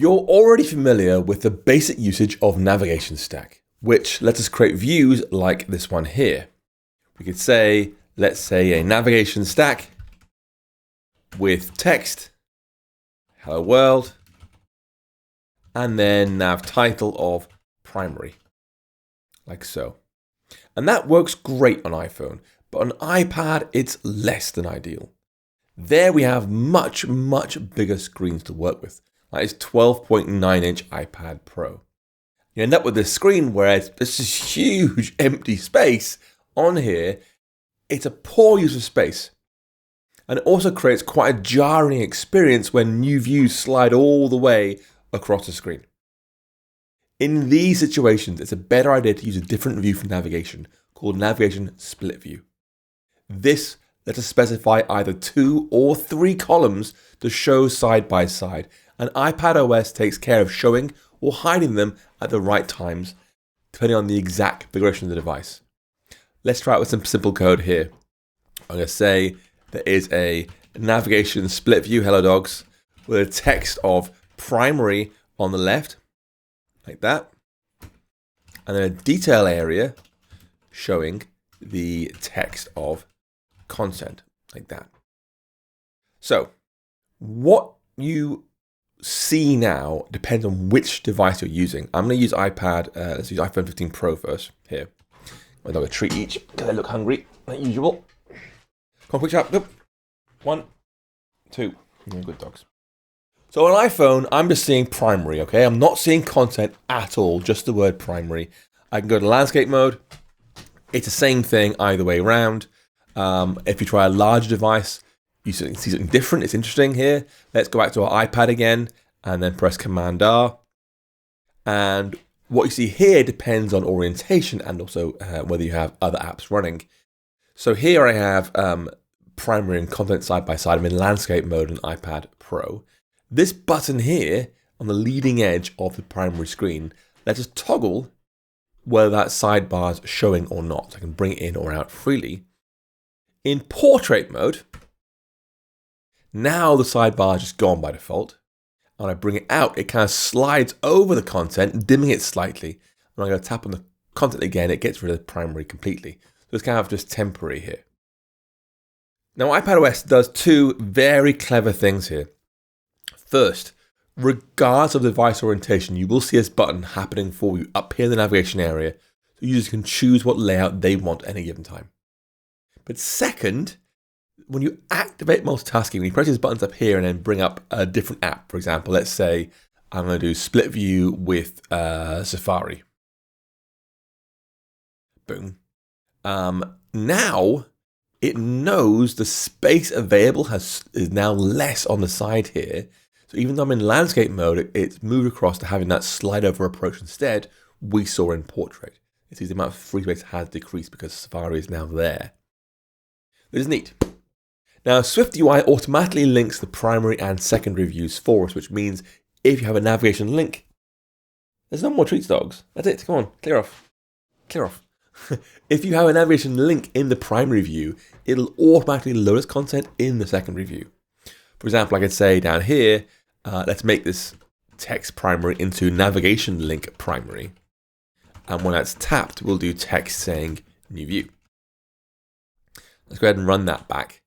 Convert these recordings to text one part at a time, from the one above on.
You're already familiar with the basic usage of navigation stack, which lets us create views like this one here. We could say, let's say a navigation stack with text, hello world, and then nav title of primary, like so. And that works great on iPhone, but on iPad, it's less than ideal. There we have much bigger screens to work with. That is 12.9-inch iPad Pro. You end up with this screen where there's this huge empty space on here. It's a poor use of space. And it also creates quite a jarring experience when new views slide all the way across the screen. In these situations, it's a better idea to use a different view for navigation called Navigation Split View. This lets us specify either 2 or 3 columns to show side by side, and iPadOS takes care of showing or hiding them at the right times, depending on the exact configuration of the device. Let's try it with some simple code here. I'm going to say there is a navigation split view, hello dogs, with a text of primary on the left, like that, and then a detail area showing the text of content, like that. So, what you see now depends on which device you're using. I'm going to use iPad, let's use iPhone 15 Pro first, here. My dog a treat each, because they look hungry, like usual. Come on, quick shot, go. 1, 2, good dogs. So on iPhone, I'm just seeing primary, okay? I'm not seeing content at all, just the word primary. I can go to landscape mode. It's the same thing either way around. If you try a large device, you see something different. It's interesting here. Let's go back to our iPad again and then press Command R. And what you see here depends on orientation and also whether you have other apps running. So here I have primary and content side by side. I'm in landscape mode in iPad Pro. This button here on the leading edge of the primary screen lets us toggle whether that sidebar is showing or not. So I can bring it in or out freely. In portrait mode, now the sidebar is just gone by default. When I bring it out, it kind of slides over the content, dimming it slightly. When I'm going to tap on the content again, it gets rid of the primary completely. So it's kind of just temporary here. Now iPadOS does 2 very clever things here. First, regardless of device orientation, you will see this button happening for you up here in the navigation area, so users can choose what layout they want at any given time. But second, when you activate multitasking, when you press these buttons up here and then bring up a different app, for example, let's say I'm going to do split view with Safari. Boom. Now it knows the space available is now less on the side here. So even though I'm in landscape mode, it's moved across to having that slide over approach instead we saw in portrait. It sees the amount of free space has decreased because Safari is now there. This is neat. Now, SwiftUI automatically links the primary and secondary views for us, which means if you have a navigation link, there's no more treats, dogs. That's it. Come on, clear off. Clear off. If you have a navigation link in the primary view, it'll automatically load its content in the secondary view. For example, I could say down here, let's make this text primary into navigation link primary. And when that's tapped, we'll do text saying new view. Let's go ahead and run that back.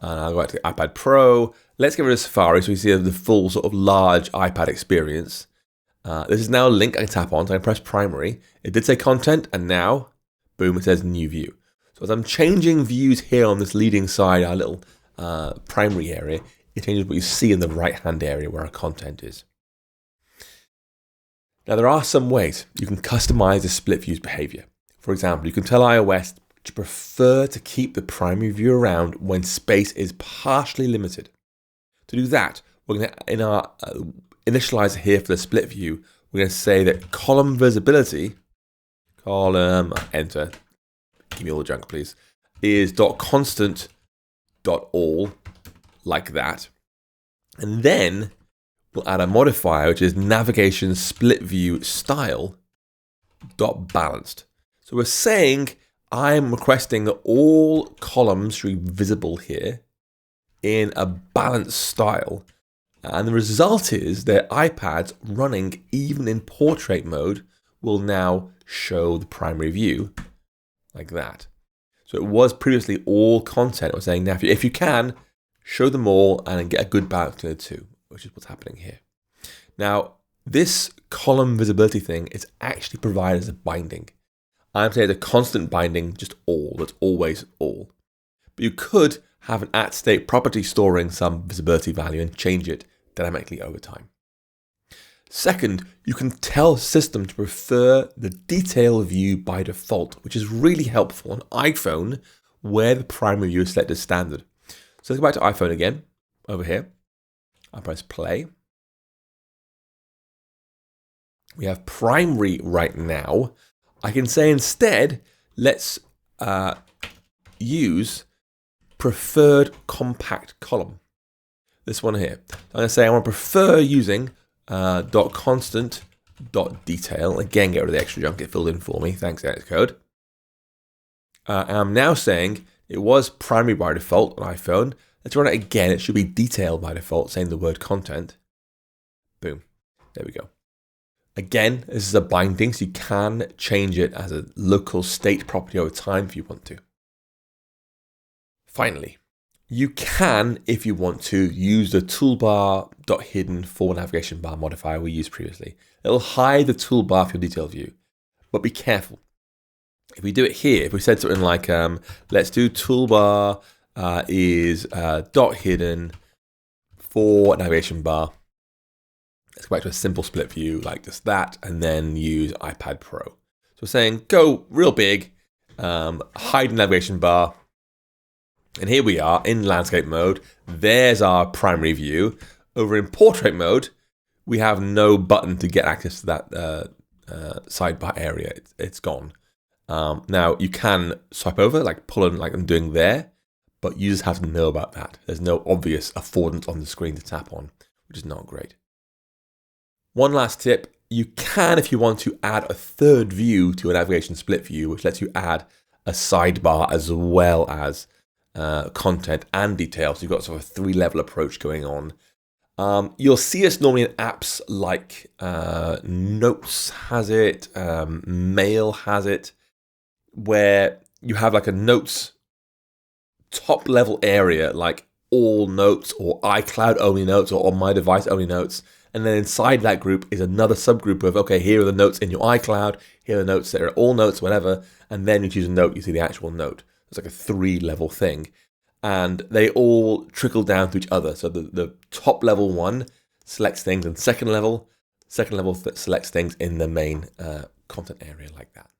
And I'll go back to iPad Pro. Let's get rid of Safari so we see the full sort of large iPad experience. This is now a link I can tap on, so I can press primary. It did say content, and now, boom, it says new view. So as I'm changing views here on this leading side, our little primary area, it changes what you see in the right-hand area where our content is. Now, there are some ways you can customize the split views behavior. For example, you can tell iOS to prefer to keep the primary view around when space is partially limited. To do that, we're going to, in our initializer here for the split view, we're going to say that column visibility, enter, give me all the junk please, is .constant.all, like that. And then we'll add a modifier, which is navigation split view style .balanced. So we're saying I'm requesting that all columns should be visible here in a balanced style And the result is their iPads running even in portrait mode will now show the primary view like that. So it was previously all content. It was saying now if you can, show them all and get a good balance between the two, which is what's happening here. Now, this column visibility thing is actually provided as a binding. I'm saying the constant binding, just all, that's always all. But you could have an @state property storing some visibility value and change it dynamically over time. Second, you can tell the system to prefer the detail view by default, which is really helpful on iPhone where the primary view is selected as standard. So let's go back to iPhone again, over here. I press play. We have primary right now. I can say instead, let's use preferred compact column. This one here. I'm going to say I want to prefer using .constant.detail. Again, get rid of the extra junk, it filled in for me. Thanks, Xcode. I'm now saying it was primary by default on iPhone. Let's run it again. It should be detail by default, saying the word content. Boom. There we go. Again, this is a binding, so you can change it as a local state property over time if you want to. Finally, you can, if you want to, use the toolbar.hidden for navigation bar modifier we used previously. It'll hide the toolbar for your detail view, but be careful. If we do it here, if we said something like, let's do toolbar is .hidden for navigation bar. Let's go back to a simple split view like just that, and then use iPad Pro. So we're saying go real big, hide navigation bar. And here we are in landscape mode. There's our primary view. Over in portrait mode, we have no button to get access to that sidebar area. It's gone. Now you can swipe over, like pull in like I'm doing there, but users have to know about that. There's no obvious affordance on the screen to tap on, which is not great. One last tip, you can, if you want to, add a third view to a navigation split view, which lets you add a sidebar as well as content and detail. So you've got sort of a 3-level approach going on. You'll see this normally in apps like Notes has it, Mail has it, where you have like a Notes top level area, like all notes or iCloud only notes or on my device only notes. And then inside that group is another subgroup of, okay, here are the notes in your iCloud, here are the notes that are all notes, whatever. And then you choose a note, you see the actual note. It's like a 3-level thing. And they all trickle down to each other. So the top level one selects things in second level that selects things in the main content area like that.